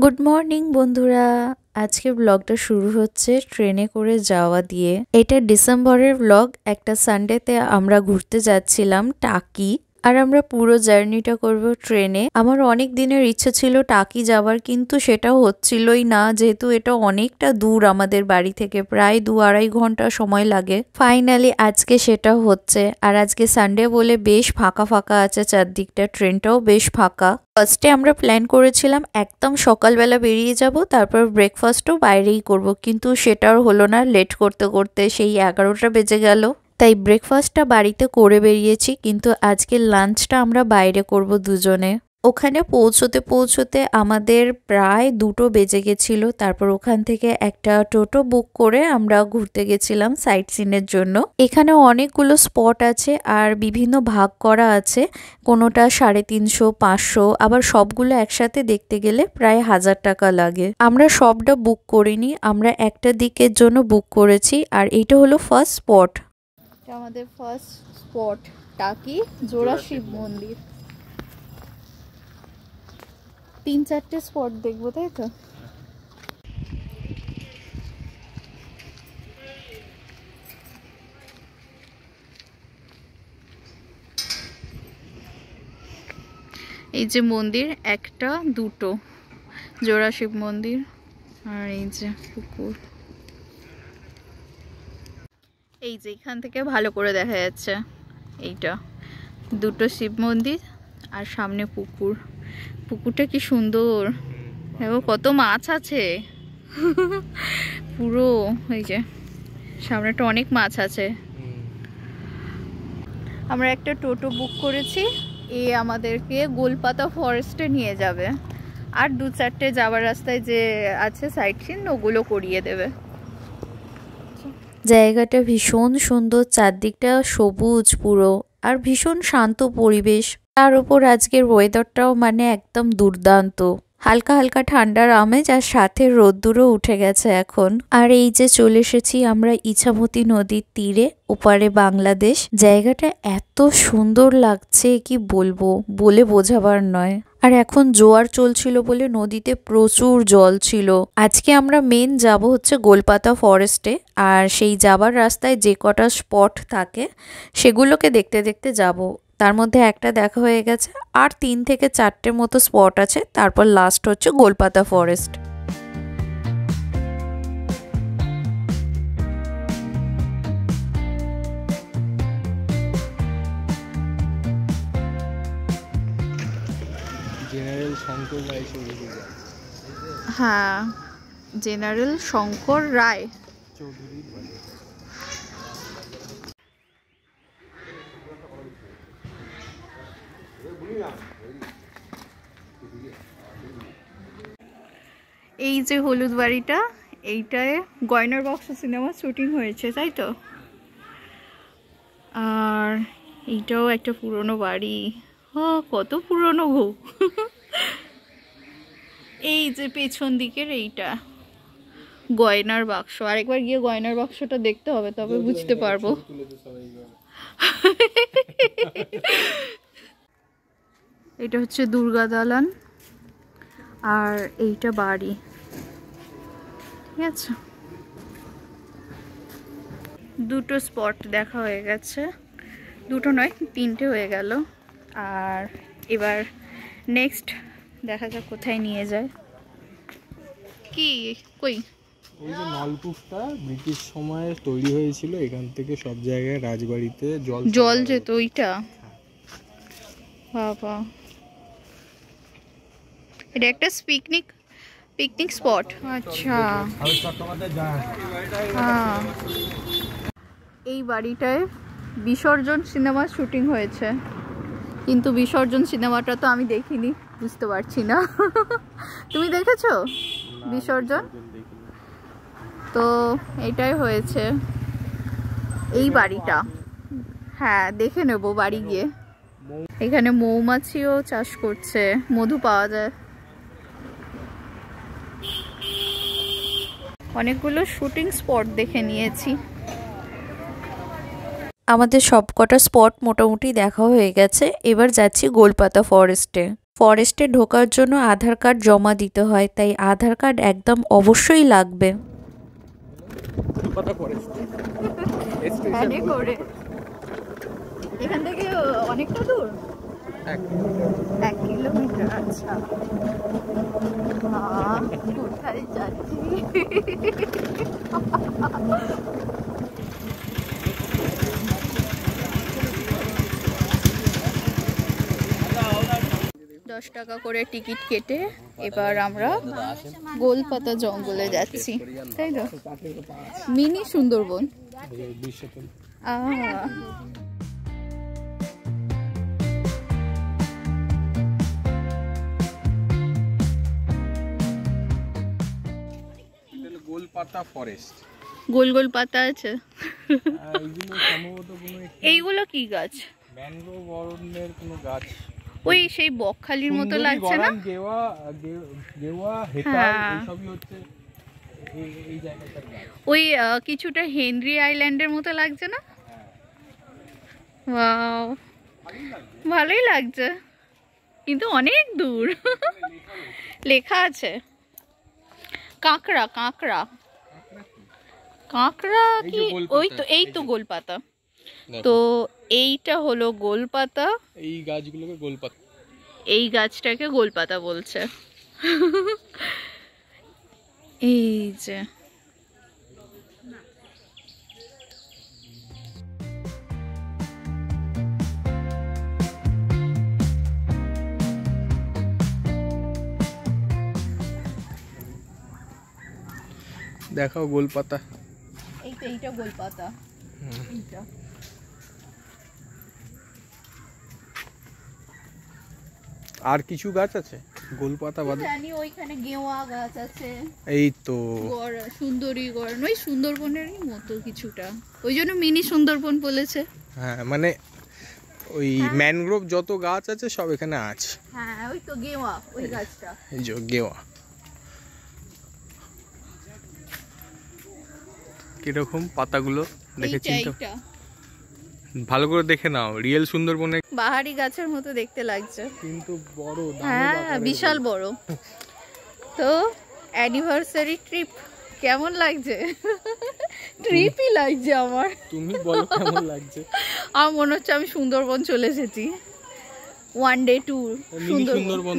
Good morning বন্ধুরা। আজকে ব্লগটা শুরু হচ্ছে ট্রেনে করে যাওয়া দিয়ে। এটা ডিসেম্বরের ব্লগ। একটা সানডেতে আমরা ঘুরতে যাচ্ছিলাম টাকি, আর আমরা পুরো জার্নিটা করব ট্রেনে। আমার অনেক দিনের ইচ্ছে ছিল টাকি যাওয়ার, কিন্তু সেটা হচ্ছিলই না, যেহেতু এটা অনেকটা দূর আমাদের বাড়ি থেকে, প্রায় 2-2.5 ঘন্টা সময় লাগে। ফাইনালি আজকে সেটা হচ্ছে। আর আজকে সানডে বলে বেশ ফাঁকা ফাঁকা আছে চারদিকটা, ট্রেনটাও বেশ ফাঁকা। ফার্স্টে আমরা প্ল্যান করেছিলাম একদম সকালবেলা বেরিয়ে যাব, তারপর ব্রেকফাস্টও বাইরেই করব, কিন্তু সেটাও হলো না। লেট করতে করতে সেই 11টা বেজে গেল। তাই ব্রেকফাস্টটা বাড়িতে করে বেরিয়েছি, কিন্তু আজকে লাঞ্চটা আমরা বাইরে করব দুজনে। ওখানে পৌঁছতে পৌঁছতে আমাদের প্রায় 2টো বেজে গেছিল। তারপর ওখান থেকে একটা টোটো বুক করে আমরা ঘুরতে গেছিলাম সাইট সিনের জন্য। এখানে অনেকগুলো স্পট আছে আর বিভিন্ন ভাগ করা আছে, কোনোটা 350, 500, আবার সবগুলো একসাথে দেখতে গেলে প্রায় 1000 টাকা লাগে। আমরা সবটা বুক করিনি, আমরা একটা দিকের জন্য বুক করেছি। আর এইটা হলো ফার্স্ট স্পট। আমাদের ফার্স্ট স্পট টাকি জোড়া শিব মন্দির। 3-4টে স্পট দেখবো, তাই তো? এই যে মন্দির, একটা দুটো জোড়া শিব মন্দির, আর এই যে পুকুর। এই যে এখান থেকে ভালো করে দেখা যাচ্ছে, এইটা দুটো শিব মন্দির আর সামনে পুকুর। পুকুরটা কি সুন্দর, দেখো কত মাছ আছে পুরো। এই যে সামনেটা অনেক মাছ আছে। আমরা একটা টোটো বুক করেছি, এ আমাদেরকে গোলপাতা ফরেস্টে নিয়ে যাবে, আর 2-4টে যাওয়ার রাস্তায় যে আছে সাইট সিন ওগুলো করিয়ে দেবে। জায়গাটা ভীষণ সুন্দর, চারদিকটা সবুজ পুরো, আর ভীষণ শান্ত পরিবেশ। তার উপর আজকের ওয়েদারটাও মানে একদম দুর্দান্ত, হালকা হালকা ঠান্ডার আমেজ, আর সাথে রোদ্দুরও উঠে গেছে এখন। আর এই যে চলে এসেছি আমরা ইছামতি নদীর তীরে, ওপারে বাংলাদেশ। জায়গাটা এত সুন্দর লাগছে কি বলবো, বলে বোঝাবার নয়। আর এখন জোয়ার চলছিল বলে নদীতে প্রচুর জল ছিল। আজকে আমরা মেন যাব হচ্ছে গোলপাতা ফরেস্টে, আর সেই যাবার রাস্তায় যে কটা স্পট থাকে সেগুলোকে দেখতে দেখতে যাব। তার মধ্যে একটা দেখা হয়ে গেছে, আর 3 থেকে 4টে মতো স্পট আছে, তারপর লাস্ট হচ্ছে গোলপাতা ফরেস্ট। হ্যাঁ, জেনারেল শঙ্কর রায় চৌধুরী। এই যে হলুদ বাড়িটা, এইটায় গয়নার বক্স সিনেমা শুটিং হয়েছে, তাই তো? আর এইটাও একটা পুরনো বাড়ি। কত পুরনো গো এই যে পেছন দিকের এইটা গয়নার বাক্স। আরেকবার গিয়ে গয়নার বাক্সটা দেখতে হবে, তবে বুঝতে পারবো। এটা হচ্ছে দুর্গা দালান, আর এইটা বাড়ি, ঠিক আছে? দুটো স্পট দেখা হয়ে গেছে, দুটো নয় 3টে হয়ে গেল। আর এবার নেক্সট দেখা যাক কোথায় নিয়ে যায়। কি কই ওই যে নলকূপটা ব্রিটিশ সময়ে তৈরি হয়েছিল, এখান থেকে সব জায়গায় রাজবাড়িতে জল যেত ওইটা। বাবা, এটা একটা পিকনিক স্পট। আচ্ছা, হ্যাঁ। এই বাড়িটায় বিসর্জন সিনেমা শুটিং হয়েছে, কিন্তু বিসর্জন সিনেমাটা তো আমি দেখিনি, বুঝতে পারছি না তুমি দেখেছো বিসর্জন? তো এটাই হয়েছে এই বাড়িটা। হ্যাঁ, দেখে নেবো বাড়ি গিয়ে। এখানে মৌমাছিও চাষ করছে, মধু পাওয়া যায়। অনেকগুলো শুটিং স্পট দেখে নিয়েছি। আমাদের সবকটা স্পট মোটামুটি দেখা হয়ে গেছে, এবার যাচ্ছি গোলপাতা ফরেস্টে। ফরেস্টে ঢোকার জন্য আধার কার্ড জমা দিতে হয়, তাই আধার কার্ড একদম অবশ্যই লাগবে। এখান থেকে অনেকটা দূর, 1 কিলোমিটার। আচ্ছা, কোথায় যাচ্ছি? 10 টাকা করে টিকিট কেটে এবার আমরা গোলপাতা জঙ্গলে যাচ্ছি, তাই তো? মিনি সুন্দরবন। গোলপাতা ফরেস্ট, গোল গোল পাতা আছে। এইগুলো সম্ভবত কোনো এইগুলো কি গাছ? ম্যানগ্রোভ অরণ্যের কোনো গাছ। ওই সেই বকখালির মতো লাগছে না? গেওয়া গেওয়া হেতাল এইসবই হচ্ছে এই জায়গাটার গাছ। ওই কিছুটা হেনরি আইল্যান্ডের মতো লাগছে না? ওয়াও, ভালোই লাগছে, কিন্তু অনেক দূর। লেখা আছে কাঁকড়া, কাঁকড়া, কাঁকড়া কি? ওই তো, এই তো গোলপাতা। তো এইটা হলো গোলপাতা। এই গাছগুলোকে গোলপাতা, এই গাছটাকে গোলপাতা বলছে। এই যে দেখাও গোলপাতা। এই তো, এইটা গোলপাতা। এইটা আর কিছু গাছ আছে গোলপাতা বাদে? জানি ওইখানে গেওয়া গাছ আছে। এই তো গড়, সুন্দরী গড়, ওই সুন্দরবনেরই মতো কিছুটা, ওই জন্য মিনি সুন্দরবন বলেছে। হ্যাঁ, মানে ওই ম্যানগ্রোভ যত গাছ আছে সব এখানে আছে। হ্যাঁ, ওই তো গেওয়া, ওই গাছটা। এই যে গেওয়া। কিরকম পাতাগুলো দেখেছেন তো? ভালো করে দেখে নাও, রিয়েল সুন্দরবনে বাহারি গাছের মতো দেখতে লাগছে, কিন্তু বড়। হ্যাঁ, বিশাল বড়। তো অ্যানিভার্সারি ট্রিপ কেমন লাগছে? ট্রিপই লাগছে আমার। তুমি বলো কেমন লাগছে? আমার মনে হচ্ছে আমি সুন্দরবন চলে এসেছি, 1 ডে ট্যুর।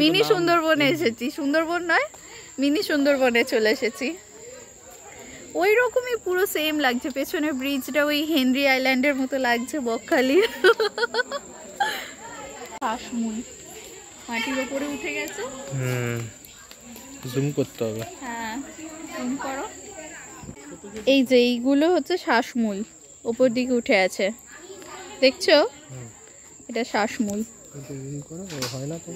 মিনি সুন্দরবনে এসেছি, সুন্দরবন নয়, মিনি সুন্দরবনে চলে এসেছি। ওই রকমই পুরো সেম লাগছে, পেছনে ব্রিজটা ওই হেনরি আইল্যান্ডের মতো লাগছে, বকখালি। হাঁসমুল মাটির উপরে উঠে গেছে। জুম করতে হবে। হ্যাঁ, জুম করো। এই যে এইগুলো হচ্ছে শ্বাসমূল, উপর দিকে উঠে আছে, দেখছো? এটা শ্বাসমূল। হয় না তো?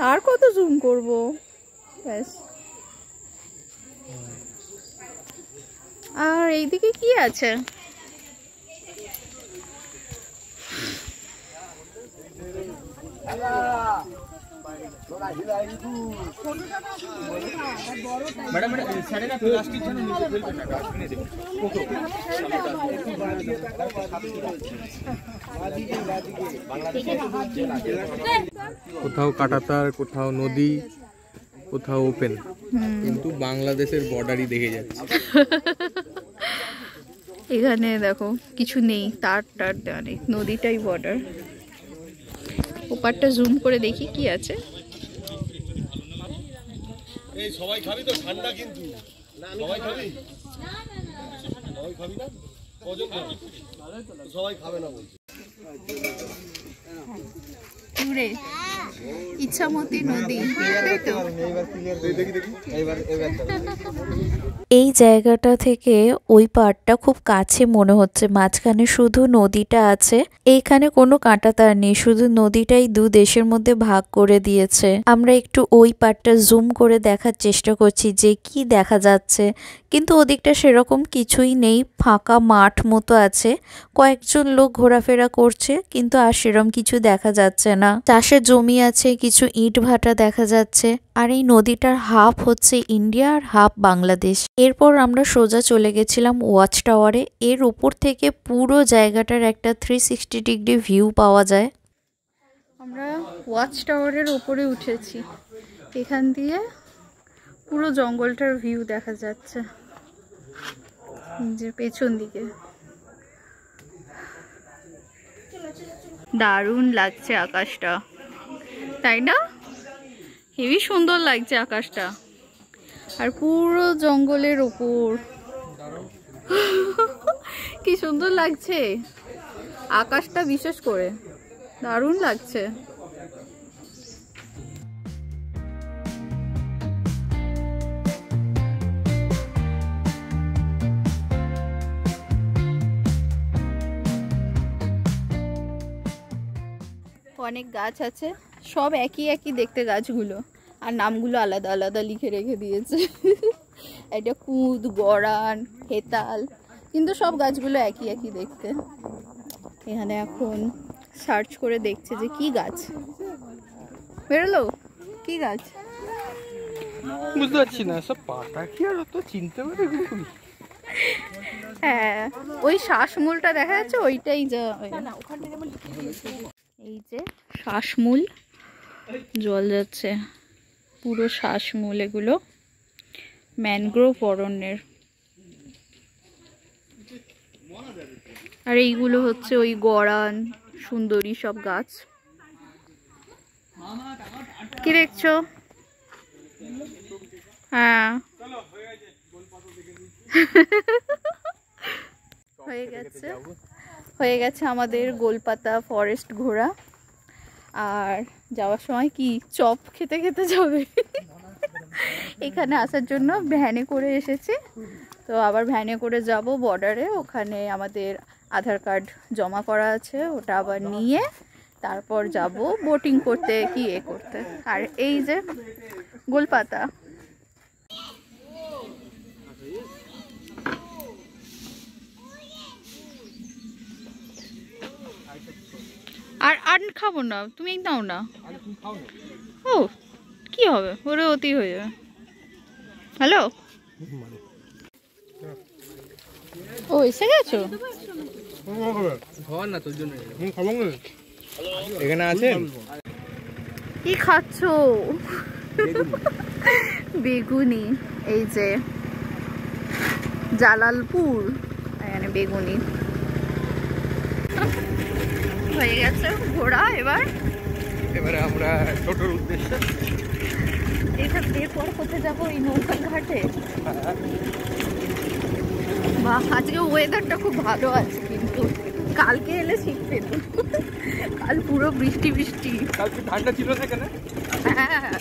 আর কত জুম করবো, ব্যাস। আর এইদিকে কি আছে? কোথাও কাঁটাতার, কোথাও নদী, কোথাও ওপেন, কিন্তু বাংলাদেশের বর্ডারই দেখে যাচ্ছে। এখানে দেখো কিছু নেই, তার টার দেওয়া নেই, নদীটাই বর্ডার। ওপারটা জুম করে দেখি কি আছে। এই সবাই খাবি তো, ঠান্ডা কিন্তু। সবাই খাবি? সবাই খাবি না? কজন খাবি? সবাই খাবে না বলছি। দূরে ইচ্ছামতি নদী, তাই তো? এই জায়গাটা থেকে ওই পাড়টা খুব কাছে মনে হচ্ছে, মাঝখানে শুধু নদীটা আছে। এইখানে কোনো কাঁটাতার নেই, শুধু নদীটাই দু দেশের মধ্যে ভাগ করে দিয়েছে। আমরা একটু ওই পাড়টা জুম করে দেখার চেষ্টা করছি যে কি দেখা যাচ্ছে, কিন্তু ওদিকটা সেরকম কিছুই নেই, ফাঁকা মাঠ মতো আছে, কয়েকজন লোক ঘোরাফেরা করছে, কিন্তু আর সেরকম কিছু দেখা যাচ্ছে না। চাষের জমি আছে, কিছু ইট ভাটা দেখা যাচ্ছে, আর এই নদীটার হাফ হচ্ছে ইন্ডিয়া আর হাফ বাংলাদেশ। এরপর আমরা সোজা চলে গেছিলাম ওয়াচ টাওয়ারে। এর উপর থেকে পুরো জায়গাটার একটা 360 ডিগ্রি ভিউ পাওয়া যায়। আমরা ওয়াচ টাওয়ারের ওপরে উঠেছি, এখান দিয়ে পুরো জঙ্গলটার ভিউ দেখা যাচ্ছে যে পেছন দিকে। দারুণ লাগছে আকাশটা, তাই না? হেবি সুন্দর লাগছে আকাশটা, আর পুরো জঙ্গলের ওপর কি সুন্দর লাগছে আকাশটা, বিশেষ করে দারুণ লাগছে। অনেক গাছ আছে, সব একই একই দেখতে গাছগুলো, আর নামগুলো আলাদা আলাদা লিখে রেখে দিয়েছে। এটা কুদ, গড়ান, হেতাল, কিন্তু সব গাছগুলো একই একই দেখতে। এখানে এখন সার্চ করে দেখছে যে কি গাছ বেরোলো, কি গাছ বুঝতে পারছি না, সব পাতা কি আর অত চিনতে পারে? হ্যাঁ, ওই শ্বাসমূলটা দেখা যাচ্ছে, ওইটাই যা। এই যে শ্বাসমূল, জল যাচ্ছে, পুরো শ্বাসমূল এগুলো ম্যানগ্রোভ অরণ্যের। আর এইগুলো হচ্ছে ওই গড়ান, সুন্দরী সব গাছ। কি দেখছো? হ্যাঁ, হয়ে গেছে আমাদের গোলপাতা ফরেস্ট ঘোরা। আর যাওয়ার সময় কি চপ খেতে খেতে যাবে। এখানে আসার জন্য ভ্যানে করে এসেছি, তো আবার ভ্যানে করে যাব বর্ডারে, ওখানে আমাদের আধার কার্ড জমা করা আছে, ওটা আবার নিয়ে তারপর যাব বোটিং করতে কি এ করতে। আর এই যে গোলপাতা, আর আর খাবো না, তুমি দাও না। ও কি হবে, ওরে অতি হয়ে যাবে। হ্যালো, ও এসে গেছো? এখানে আছেন? কি খাচ্ছো? বেগুনি। এই যে জালালপুর, এখানে বেগুনি। হয়ে গেছে ঘোরা। এবারে আমরা টোটোর উদ্দেশ্যে। এরপর কোথায় যাবো? এই নৌকা ঘাটে। বাহ, আজকে ওয়েদারটা খুব ভালো আছে, কিন্তু কালকে এলে শীত পেত। কাল পুরো বৃষ্টি বৃষ্টি। কালকে ঠান্ডা ছিল না কেন? হ্যাঁ,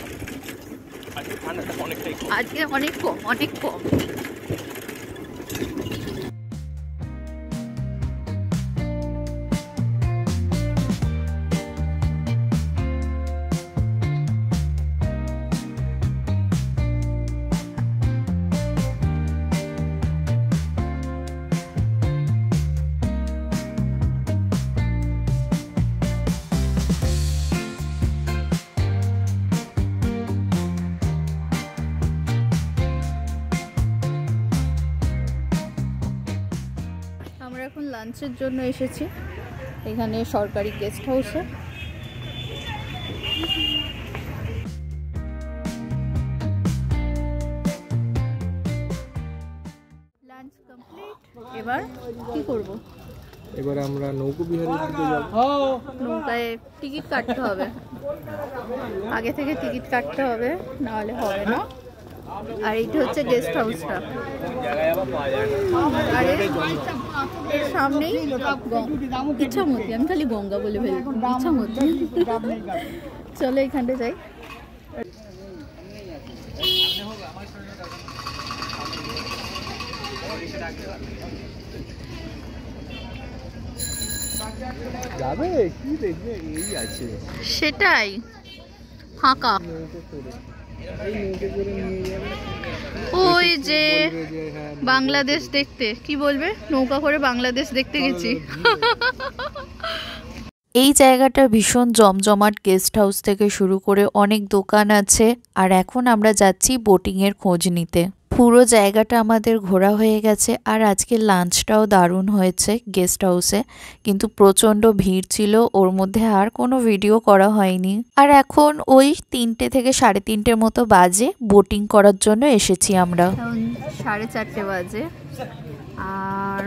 আজকে ঠান্ডাটা অনেকটাই কম। আজকে অনেক কম, অনেক কম। আমরা এখন লাঞ্চের জন্য এসেছি এখানে সরকারি গেস্ট হাউসে। Lunch complete. এবার কি করব? এবার আমরা নৌকো বিহারের দিকে যাব। নৌকায় টিকিট কাটতে হবে, আগে থেকে টিকিট কাটতে হবে, না হলে হবে না। আর এইটা হচ্ছে গেস্ট হাউসটা, আর এর সামনেই ইচ্ছামতি। আমি খালি গঙ্গা বলে ফেলি, ইচ্ছামতি। চলো এখানটা যাই। যাবে কি দেখবে, এই আছে সেটাই ফাঁকা। ওই যে বাংলাদেশ দেখতে, কি বলবে, নৌকা করে বাংলাদেশ দেখতে গেছি। এই জায়গাটা ভীষণ জমজমাট, গেস্ট হাউস থেকে শুরু করে অনেক দোকান আছে। আর এখন আমরা যাচ্ছি বোটিংয়ের খোঁজ নিতে। পুরো জায়গাটা আমাদের ঘোরা হয়ে গেছে। আর আজকে লাঞ্চটাও দারুণ হয়েছে গেস্ট হাউসে, কিন্তু প্রচণ্ড ভিড় ছিল, ওর মধ্যে আর কোনো ভিডিও করা হয়নি। আর এখন ওই 3টে থেকে 3:30 মতো বাজে, বোটিং করার জন্য এসেছি আমরা। 4:30 বাজে আর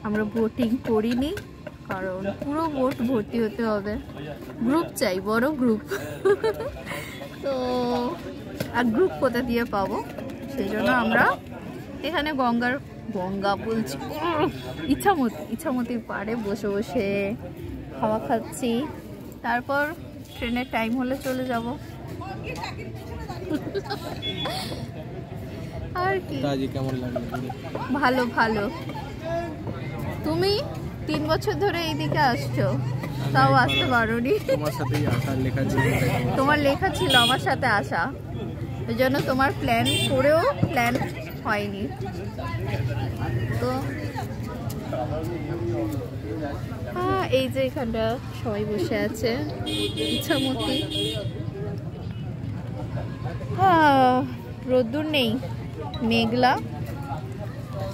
আমরা বোটিং করিনি, কারণ পুরো বোট ভর্তি হতে হবে, গ্রুপ চাই, বড় গ্রুপ। তো আর গ্রুপ কোথা দিয়ে পাবো, সেই জন্য আমরা এখানে গঙ্গা বলছি, ইচ্ছামতির পাড়ে বসে বসে খাওয়া খাচ্ছি। তারপর ট্রেনের টাইম হলে চলে যাব। আর কি কেমন লাগলো? ভালো ভালো। তুমি 3 বছর ধরে এইদিকে আসছো, তাও আসতে পারোনি। তোমার সাথেই আসার লেখা ছিল, তোমার লেখা ছিল আমার সাথে আসা, ওই জন্য তোমার প্ল্যান করেও প্ল্যান হয়নি। তো হ্যাঁ, এই যে এখানটা সবাই বসে আছে, ইচ্ছামতি। হ্যাঁ, রোদ্দুর নেই, মেঘলা।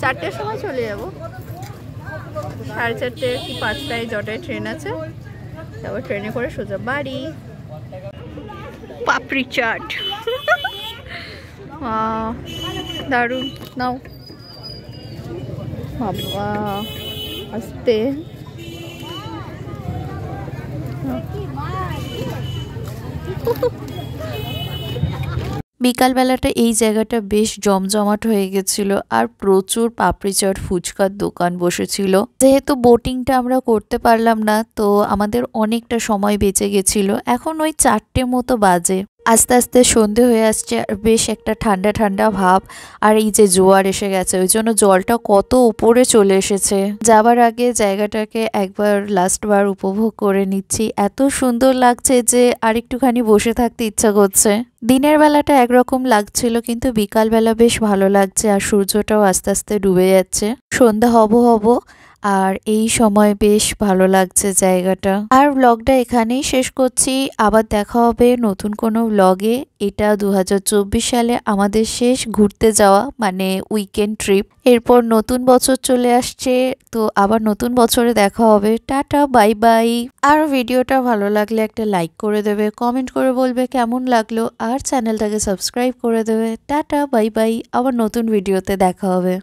4টের সময় চলে যাব, 4:30 কি 5টায় জটায় ট্রেন আছে, তারপর ট্রেনে করে সোজা বাড়ি। পাপড়ি চাট দারুণ, নাও বাবা আস্তে। বিকালবেলাটা এই জায়গাটা বেশ জমজমাট হয়ে গেছিল, আর প্রচুর পাপড়ি চাট ফুচকার দোকান বসেছিল। যেহেতু বোটিংটা আমরা করতে পারলাম না, তো আমাদের অনেকটা সময় বেঁচে গেছিল। এখন ওই 4টে মতো বাজে, আস্তে আস্তে সন্ধে হয়ে আসছে, আর বেশ একটা ঠান্ডা ঠান্ডা ভাব। আর এই যে জোয়ার এসে গেছে, ওই জন্য জলটা কত উপরে চলে এসেছে। যাবার আগে জায়গাটাকে একবার লাস্টবার উপভোগ করে নিচ্ছি, এত সুন্দর লাগছে যে আর একটুখানি বসে থাকতে ইচ্ছা করছে। দিনের বেলাটা একরকম লাগছিল, কিন্তু বিকালবেলা বেশ ভালো লাগছে, আর সূর্যটাও আস্তে আস্তে ডুবে যাচ্ছে, সন্ধ্যা হব। আর এই সময় বেশ ভালো লাগছে জায়গাটা। আর ব্লগটা এখানেই শেষ করছি, আবার দেখা হবে নতুন কোনো ব্লগে। এটা 2024 সালে আমাদের শেষ ঘুরতে যাওয়া, মানে উইকেন্ড ট্রিপ। এরপর নতুন বছর চলে আসছে, তো আবার নতুন বছরে দেখা হবে। Tata, bye bye. আর ভিডিওটা ভালো লাগলে একটা লাইক করে দেবে, কমেন্ট করে বলবে কেমন লাগলো, আর চ্যানেলটাকে সাবস্ক্রাইব করে দেবে। টাটা, বাই বাই, আবার নতুন ভিডিওতে দেখা হবে।